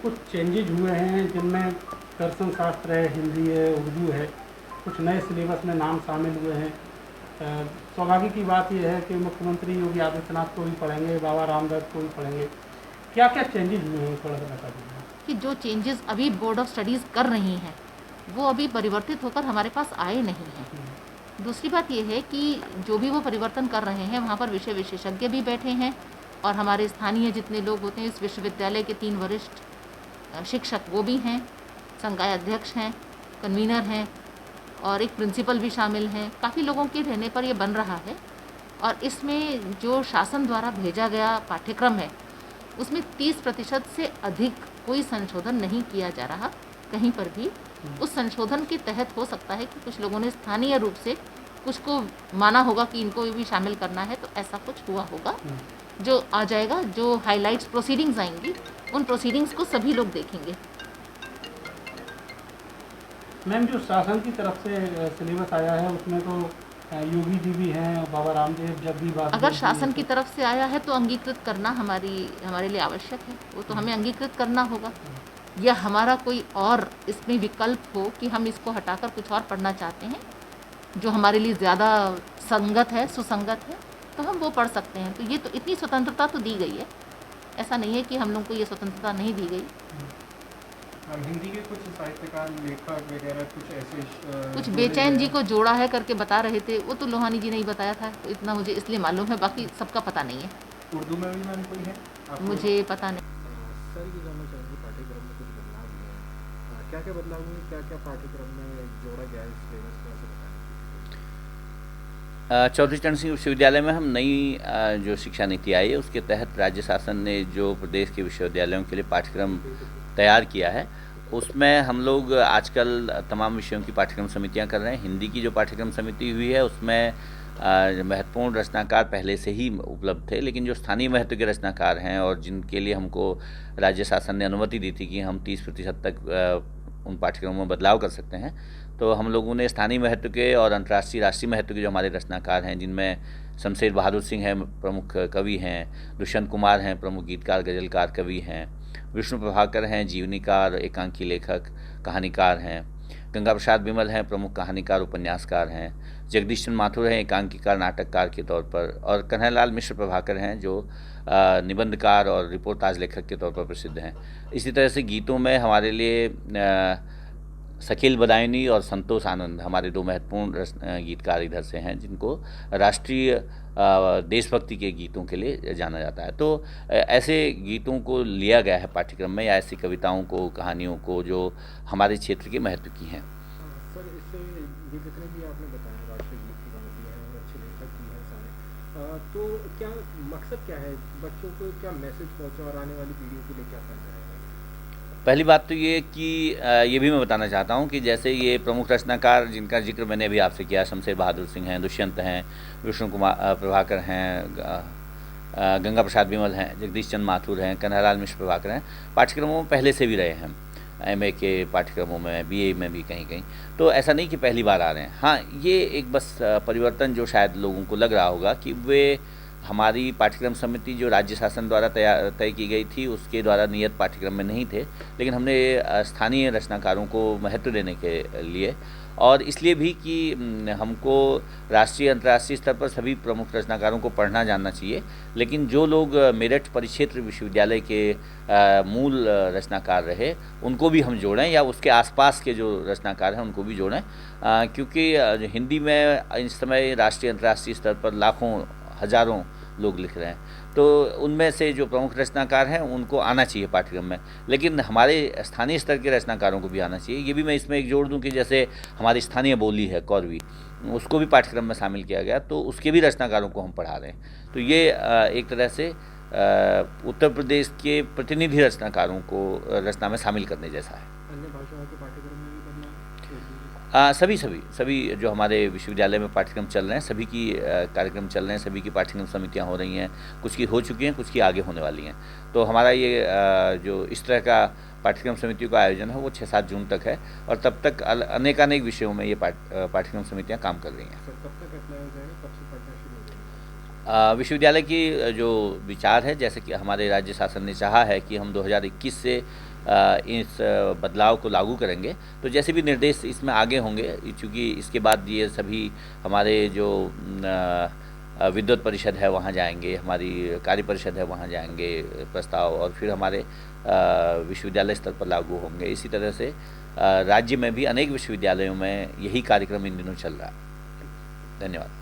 कुछ चेंजेज हुए हैं जिनमें दर्शन शास्त्र है, हिंदी है, उर्दू है, कुछ नए सिलेबस में नाम शामिल हुए हैं। सौभाग्य की बात यह है कि मुख्यमंत्री योगी आदित्यनाथ को भी पढ़ेंगे, बाबा रामदेव को भी पढ़ेंगे। क्या क्या चेंजेस हुए हैं, थोड़ा सा बता दीजिए। कि जो चेंजेस अभी बोर्ड ऑफ स्टडीज़ कर रही हैं वो अभी परिवर्तित होकर हमारे पास आए नहीं हैं। दूसरी बात यह है कि जो भी वो परिवर्तन कर रहे हैं वहाँ पर विषय विशेषज्ञ भी बैठे हैं और हमारे स्थानीय जितने लोग होते हैं इस विश्वविद्यालय के 3 वरिष्ठ शिक्षक वो भी हैं, संकाय अध्यक्ष हैं, कन्वीनर हैं और एक प्रिंसिपल भी शामिल हैं। काफ़ी लोगों के रहने पर ये बन रहा है और इसमें जो शासन द्वारा भेजा गया पाठ्यक्रम है उसमें 30% से अधिक कोई संशोधन नहीं किया जा रहा कहीं पर भी। उस संशोधन के तहत हो सकता है कि कुछ लोगों ने स्थानीय रूप से कुछ को माना होगा कि इनको भी शामिल करना है, तो ऐसा कुछ हुआ होगा जो आ जाएगा। जो हाइलाइट्स प्रोसीडिंग्स आएंगी उन प्रोसीडिंग्स को सभी लोग देखेंगे। मैम, जो शासन की तरफ से सिलेबस आया है उसमें तो योगी जी भी हैं, बाबा रामदेव, जगदीश वासुदेव अगर जी शासन हैं। की तरफ से आया है तो अंगीकृत करना हमारे लिए आवश्यक है, वो तो हमें अंगीकृत करना होगा। या हमारा कोई और इसमें विकल्प हो कि हम इसको हटाकर कुछ और पढ़ना चाहते हैं जो हमारे लिए ज़्यादा संगत है, सुसंगत है, तो हम वो पढ़ सकते हैं। तो ये तो इतनी स्वतंत्रता तो दी गई है, ऐसा नहीं है कि हम लोग को ये स्वतंत्रता नहीं दी गई। हिंदी के कुछ साहित्यकार, लेखक वगैरह कुछ ऐसे कुछ जोड़े बेचैन जी गए को जोड़ा है करके बता रहे थे, वो तो लोहानी जी ने ही बताया था, तो इतना मुझे इसलिए मालूम है, बाकी सबका पता नहीं है, हैं। उर्दू में भी मैम कोई है आपको? मुझे पता नहीं। सर, ये जानना चाहेंगे पाठ्यक्रम में कुछ बदलाव हुए हैं, क्या क्या बदलाव हुए, क्या क्या पाठ्यक्रम में जोड़ा गया है इस सिलेबस को, ऐसा बताएं। चौधरी चरण सिंह विश्वविद्यालय में हम नई जो शिक्षा नीति आई है उसके तहत राज्य शासन ने जो प्रदेश के विश्वविद्यालयों के लिए पाठ्यक्रम तैयार किया है उसमें हम लोग आजकल तमाम विषयों की पाठ्यक्रम समितियां कर रहे हैं। हिंदी की जो पाठ्यक्रम समिति हुई है उसमें महत्वपूर्ण रचनाकार पहले से ही उपलब्ध थे, लेकिन जो स्थानीय महत्व के रचनाकार हैं और जिनके लिए हमको राज्य शासन ने अनुमति दी थी कि हम 30% तक उन पाठ्यक्रमों में बदलाव कर सकते हैं, तो हम लोगों ने स्थानीय महत्व के और अंतर्राष्ट्रीय राष्ट्रीय महत्व के जो हमारे रचनाकार हैं जिनमें शमशेर बहादुर सिंह हैं, प्रमुख कवि हैं, दुष्यंत कुमार हैं, प्रमुख गीतकार गज़लकार कवि हैं, विष्णु प्रभाकर हैं, जीवनीकार, एकांकी लेखक, कहानीकार हैं, गंगा प्रसाद बिमल हैं, प्रमुख कहानीकार उपन्यासकार हैं, जगदीश चंद्र माथुर हैं, एकांकीकार नाटककार के तौर पर, और कन्हैयालाल मिश्र प्रभाकर हैं जो निबंधकार और रिपोर्टाज लेखक के तौर पर प्रसिद्ध हैं। इसी तरह से गीतों में हमारे लिए शकील बदायूनी और संतोष आनंद हमारे 2 महत्वपूर्ण गीतकार इधर से हैं जिनको राष्ट्रीय देशभक्ति के गीतों के लिए जाना जाता है। तो ऐसे गीतों को लिया गया है पाठ्यक्रम में, या ऐसी कविताओं को, कहानियों को जो हमारे क्षेत्र के महत्व की हैं। सर, इससे ये जितने भी आपने बताया राष्ट्रीय गीत की बात है और अच्छे लेखक भी हैं सारे, तो क्या मकसद क्या है, बच्चों को क्या मैसेज पहुँचा और आने वाली पीढ़ियों के लिए क्या फर्क रहेगा? पहली बात तो ये कि ये भी मैं बताना चाहता हूँ कि जैसे ये प्रमुख रचनाकार जिनका जिक्र मैंने अभी आपसे किया, शमशेर बहादुर सिंह हैं, दुष्यंत हैं, विष्णु कुमार प्रभाकर हैं, गंगा प्रसाद बिमल हैं, जगदीश चंद्र माथुर हैं, कन्हैयालाल मिश्र प्रभाकर हैं, पाठ्यक्रमों में पहले से भी रहे हैं, एमए के पाठ्यक्रमों में, बीए में भी कहीं कहीं, तो ऐसा नहीं कि पहली बार आ रहे हैं। हाँ, ये एक बस परिवर्तन जो शायद लोगों को लग रहा होगा कि वे हमारी पाठ्यक्रम समिति जो राज्य शासन द्वारा तय की गई थी उसके द्वारा नियत पाठ्यक्रम में नहीं थे, लेकिन हमने स्थानीय रचनाकारों को महत्व देने के लिए और इसलिए भी कि हमको राष्ट्रीय अंतर्राष्ट्रीय स्तर पर सभी प्रमुख रचनाकारों को पढ़ना जानना चाहिए, लेकिन जो लोग मेरठ परिक्षेत्र विश्वविद्यालय के मूल रचनाकार रहे उनको भी हम जोड़ें, या उसके आसपास के जो रचनाकार हैं उनको भी जोड़ें, क्योंकि हिंदी में इस समय राष्ट्रीय अंतर्राष्ट्रीय स्तर पर लाखों हज़ारों लोग लिख रहे हैं, तो उनमें से जो प्रमुख रचनाकार हैं उनको आना चाहिए पाठ्यक्रम में, लेकिन हमारे स्थानीय स्तर के रचनाकारों को भी आना चाहिए। ये भी मैं इसमें एक जोड़ दूं कि जैसे हमारी स्थानीय बोली है कौरवी, उसको भी पाठ्यक्रम में शामिल किया गया, तो उसके भी रचनाकारों को हम पढ़ा रहे हैं। तो ये एक तरह से उत्तर प्रदेश के प्रतिनिधि रचनाकारों को रचना में शामिल करने जैसा है। अन्य भाषाओं के पाठ्यक्रम में भी बदलाव? सभी जो हमारे विश्वविद्यालय में पाठ्यक्रम चल रहे हैं, सभी की कार्यक्रम चल रहे हैं, सभी की पाठ्यक्रम समितियां हो रही हैं, कुछ की हो चुकी हैं, कुछ की आगे होने वाली हैं। तो हमारा ये जो इस तरह का पाठ्यक्रम समितियों का आयोजन है वो 6-7 जून तक है, और तब तक अनेकानेक विषयों में ये पाठ्यक्रम समितियाँ काम कर रही हैं। सर, कब तक अप्लाई हो जाएगा, कब से पढ़ना शुरू हो जाएगा? विश्वविद्यालय की जो विचार है, जैसे कि हमारे राज्य शासन ने चाहा है कि हम 2021 से इस बदलाव को लागू करेंगे। तो जैसे भी निर्देश इसमें आगे होंगे, चूँकि इसके बाद ये सभी हमारे जो विद्युत परिषद है वहाँ जाएंगे, हमारी कार्य परिषद है वहाँ जाएंगे प्रस्ताव, और फिर हमारे विश्वविद्यालय स्तर पर लागू होंगे। इसी तरह से राज्य में भी अनेक विश्वविद्यालयों में यही कार्यक्रम इन दिनों चल रहा है। धन्यवाद।